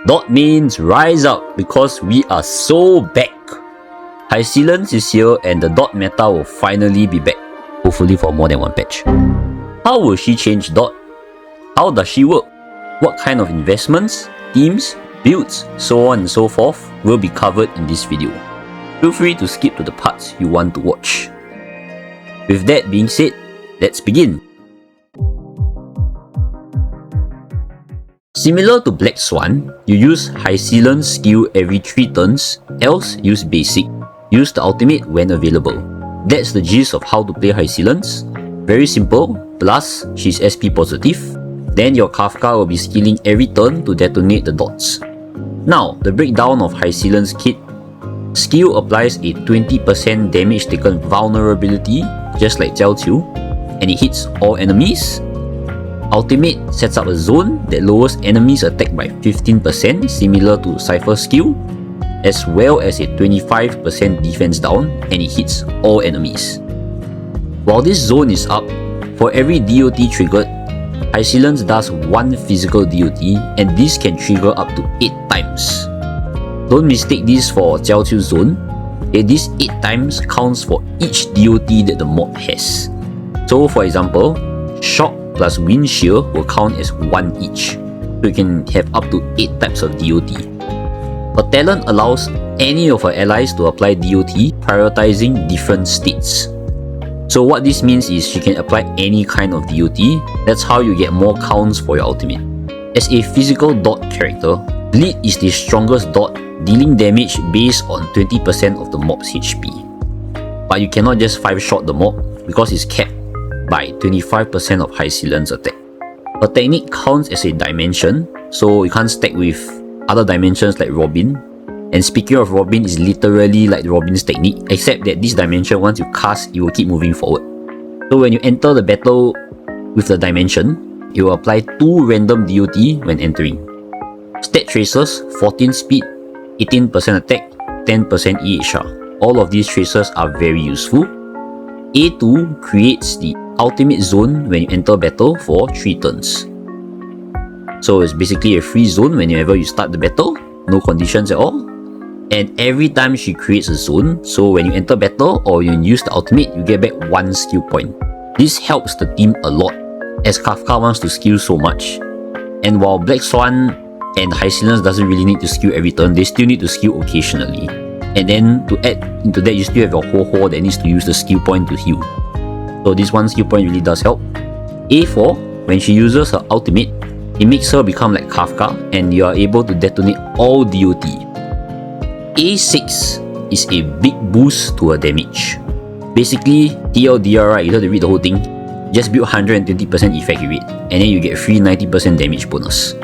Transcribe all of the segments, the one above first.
Dot mains, rise up because we are so back. Hysilens is here and the Dot meta will finally be back, hopefully for more than one patch. How will she change Dot? How does she work? What kind of investments, teams, builds, so on and so forth will be covered in this video. Feel free to skip to the parts you want to watch. With that being said, let's begin. Similar to Black Swan, you use Hysilens skill every 3 turns, else use basic. Use the ultimate when available. That's the gist of how to play Hysilens. Very simple, plus she's SP positive. Then your Kafka will be skilling every turn to detonate the dots. Now, the breakdown of Hysilens kit. Skill applies a 20% damage taken vulnerability, just like Jiaoqiu, and it hits all enemies. Ultimate sets up a zone that lowers enemies' attack by 15%, similar to Cypher's skill, as well as a 25% defense down, and it hits all enemies. While this zone is up, for every DOT triggered, Hysilens does 1 physical DOT, and this can trigger up to 8 times. Don't mistake this for Jiaoqiu's zone. This 8 times counts for each DOT that the mob has. So for example, Shock plus Wind Shear will count as 1 each, so you can have up to 8 types of DOT. A talent allows any of her allies to apply DOT, prioritizing different states. So what this means is she can apply any kind of DOT. That's how you get more counts for your ultimate. As a physical dot character, Bleed is the strongest dot, dealing damage based on 20% of the mob's HP. But you cannot just 5-shot the mob because it's capped by 25% of Hysilens attack. A technique counts as a dimension, so you can't stack with other dimensions like Robin. And speaking of Robin, is literally like Robin's technique, except that this dimension, once you cast, it will keep moving forward. So when you enter the battle with the dimension, it will apply 2 random DOT when entering. Stat traces, 14 speed, 18% attack, 10% EHR. All of these traces are very useful. A2 creates the ultimate zone when you enter battle for 3 turns. So it's basically a free zone whenever you start the battle, no conditions at all. And every time she creates a zone, so when you enter battle or you use the ultimate, you get back 1 skill point. This helps the team a lot, as Kafka wants to skill so much. And while Black Swan and Hysilens doesn't really need to skill every turn, they still need to skill occasionally. And then to add into that, you still have your Ho-Ho that needs to use the skill point to heal. So this 1 skill point really does help. A4, when she uses her ultimate, it makes her become like Kafka and you are able to detonate all DOT. A6 is a big boost to her damage. Basically, TLDR, right, you don't have to read the whole thing. Just build 120% effect rate and then you get free 90% damage bonus.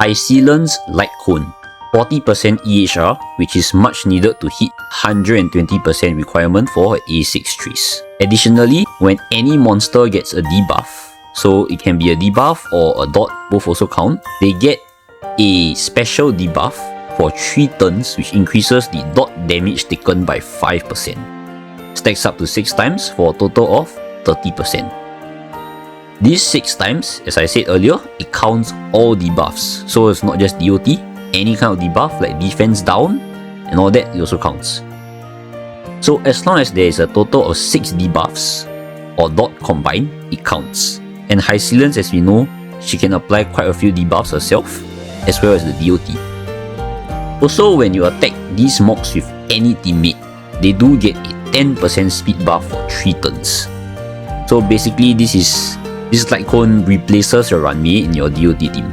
Hysilens Light Cone, 40% EHR, which is much needed to hit 120% requirement for her A6 trees. Additionally, when any monster gets a debuff, so it can be a debuff or a dot, both also count, they get a special debuff for 3 turns, which increases the dot damage taken by 5%. Stacks up to 6 times for a total of 30%. These 6 times, as I said earlier, it counts all debuffs. So it's not just DOT, any kind of debuff like defense down and all that, it also counts. So as long as there is a total of 6 debuffs or dot combined, it counts. And Hysilens, as we know, she can apply quite a few debuffs herself, as well as the DOT. Also, when you attack these mobs with any teammate, they do get a 10% speed buff for 3 turns. So basically, this Light Cone replaces your Ranmei in your DOT team.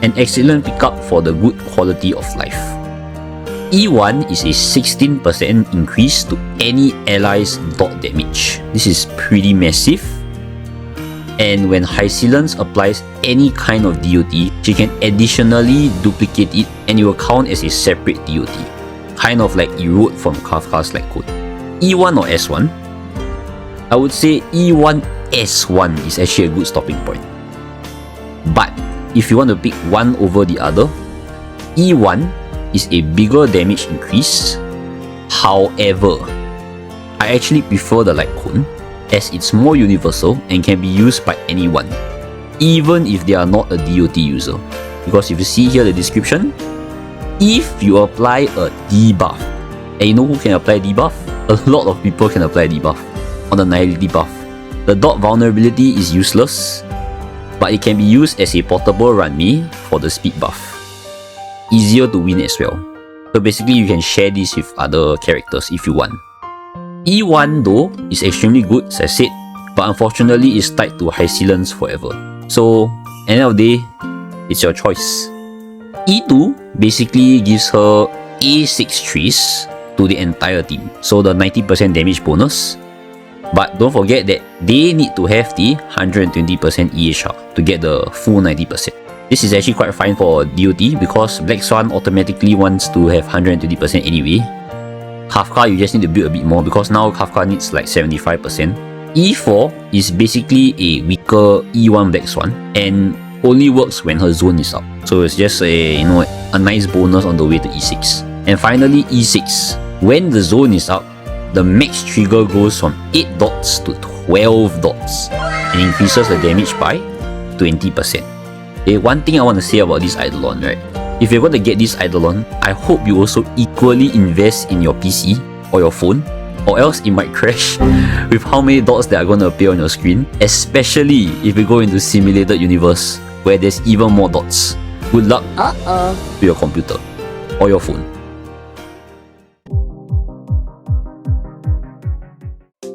An excellent pickup for the good quality of life. E1 is a 16% increase to any ally's dot damage. This is pretty massive. And when Hysilens applies any kind of DOT, she can additionally duplicate it and it will count as a separate DOT. Kind of like Erode from Kafka's Light Cone. E1 or S1? I would say E1 S1 is actually a good stopping point. But if you want to pick one over the other, E1 is a bigger damage increase. However, I actually prefer the Light Cone as it's more universal and can be used by anyone, even if they are not a DOT user. Because if you see here the description, if you apply a debuff, and you know who can apply debuff? A lot of people can apply debuff on the nihility buff. The dot vulnerability is useless, but it can be used as a portable runme for the speed buff. Easier to win as well. So basically you can share this with other characters if you want. E1 though is extremely good, as I said, but unfortunately it's tied to Hysilens forever. So at the end of the day, it's your choice. E2 basically gives her A6 trees to the entire team, so the 90% damage bonus. But don't forget that they need to have the 120% EHR to get the full 90%. This is actually quite fine for DOT because Black Swan automatically wants to have 120% anyway. Kafka, you just need to build a bit more because now Kafka needs like 75%. E4 is basically a weaker E1 Black Swan and only works when her zone is up. So it's just a nice bonus on the way to E6. And finally E6. When the zone is up, the max trigger goes from 8 dots to 12 dots and increases the damage by 20%. Okay, one thing I want to say about this Eidolon, right? If you're going to get this Eidolon, I hope you also equally invest in your PC or your phone, or else it might crash with how many dots that are going to appear on your screen, especially if you go into simulated universe where there's even more dots. Good luck with your computer or your phone.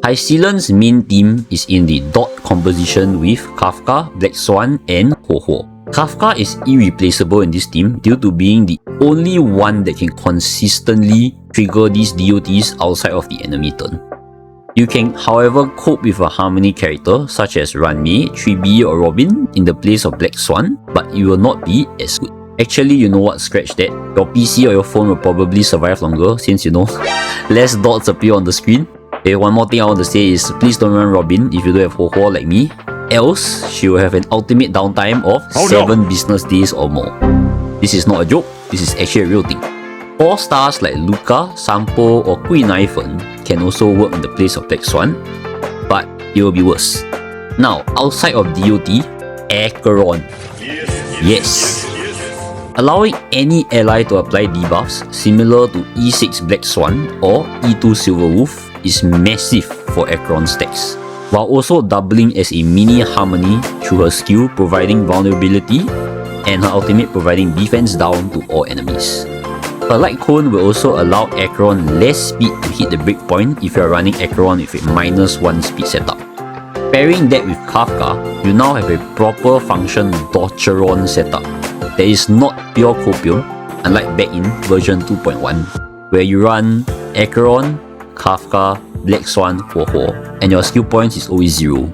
Hysilens' main team is in the dot composition with Kafka, Black Swan, and Ho-Ho. Kafka is irreplaceable in this team due to being the only one that can consistently trigger these DOTs outside of the enemy turn. You can, however, cope with a Harmony character such as Ranmei, 3B, or Robin in the place of Black Swan, but it will not be as good. Actually, you know what, scratch that. Your PC or your phone will probably survive longer since less dots appear on the screen. Okay, one more thing I want to say is please don't run Robin if you don't have Ho-Ho like me, else she will have an ultimate downtime of 7 business days or more. This is not a joke, this is actually a real thing. 4 stars like Luca, Sampo, or Kui Naifen can also work in the place of Black Swan, but it will be worse. Now, outside of DOT, Acheron. Yes. Allowing any ally to apply debuffs similar to E6 Black Swan or E2 Silver Wolf is massive for Acheron stacks, while also doubling as a mini Harmony through her skill providing vulnerability and her ultimate providing defense down to all enemies. Her light cone will also allow Acheron less speed to hit the breakpoint if you are running Acheron with a -1 speed setup. Pairing that with Kafka, you now have a proper function Dodgeron setup that is not pure copium, unlike back in version 2.1, where you run Acheron, Kafka, Black Swan, Ho-Ho, and your skill points is always 0.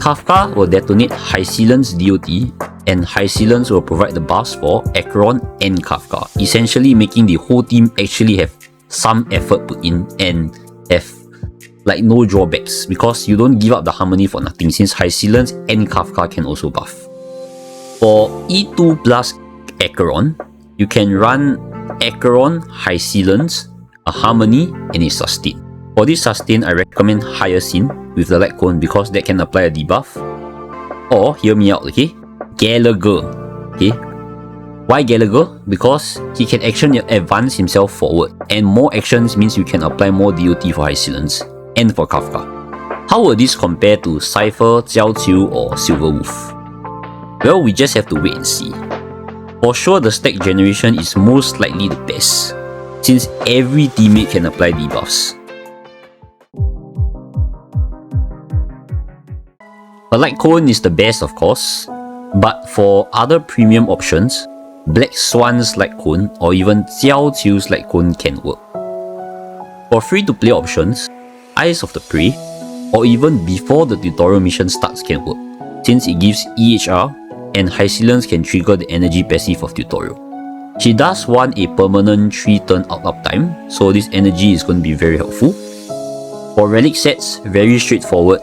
Kafka will detonate Hysilens DOT, and Hysilens will provide the buffs for Acheron and Kafka, essentially making the whole team actually have some effort put in and have like no drawbacks because you don't give up the Harmony for nothing since Hysilens and Kafka can also buff. For E2 plus Acheron, you can run Acheron, Hysilens, a Harmony, and a Sustain. For this Sustain, I recommend Hyacinth with the light cone because that can apply a debuff. Or, hear me out, okay? Gallagher, okay? Why Gallagher? Because he can actually advance himself forward, and more actions means you can apply more DOT for Hysilens and for Kafka. How will this compare to Cypher, Jiao Qiu, or Silver Wolf? Well, we just have to wait and see. For sure, the stack generation is most likely the best, since every teammate can apply debuffs. A light cone is the best of course, but for other premium options, Black Swan's light cone or even Jiao Qiu's light cone can work. For free-to-play options, Eyes of the Prey, or even before the tutorial mission starts can work, since it gives EHR and Hysilens can trigger the energy passive of tutorial. She does want a permanent 3-turn uptime, so this energy is going to be very helpful. For relic sets, very straightforward.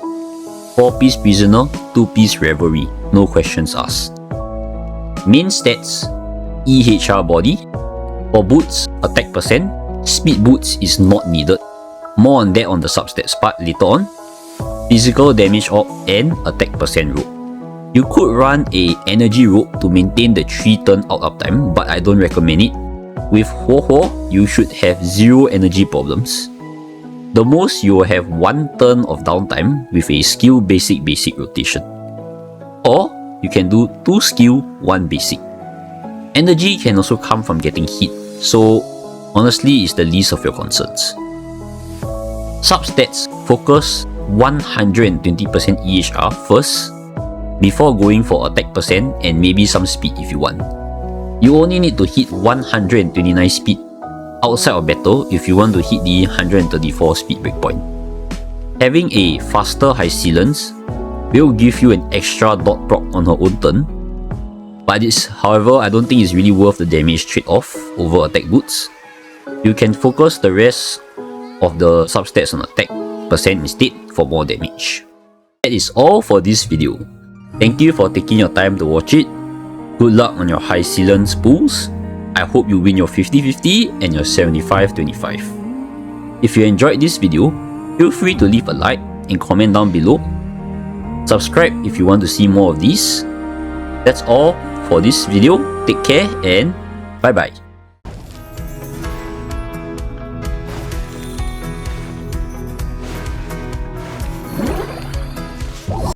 4-piece Prisoner, 2-piece Reverie, no questions asked. Main stats, EHR body. For boots, attack %, speed boots is not needed. More on that on the substats part later on. physical damage orb, and attack percent rope. You could run a energy rope to maintain the 3 turn out uptime, but I don't recommend it. With Huo, you should have 0 energy problems. The most you will have 1 turn of downtime with a skill basic rotation. Or you can do 2 skill, 1 basic. Energy can also come from getting hit, so honestly it's the least of your concerns. Substats focus 120% EHR first before going for attack percent and maybe some speed if you want. You only need to hit 129 speed outside of battle if you want to hit the 134 speed breakpoint. Having a faster Hysilens will give you an extra dot proc on her own turn, but however, I don't think it's really worth the damage trade-off over attack boots. You can focus the rest of the substats on attack percent instead for more damage. That is all for this video. Thank you for taking your time to watch it. Good luck on your Hysilens Builds. I hope you win your 50-50 and your 75-25. If you enjoyed this video, feel free to leave a like and comment down below. Subscribe if you want to see more of these. That's all for this video. Take care and bye bye.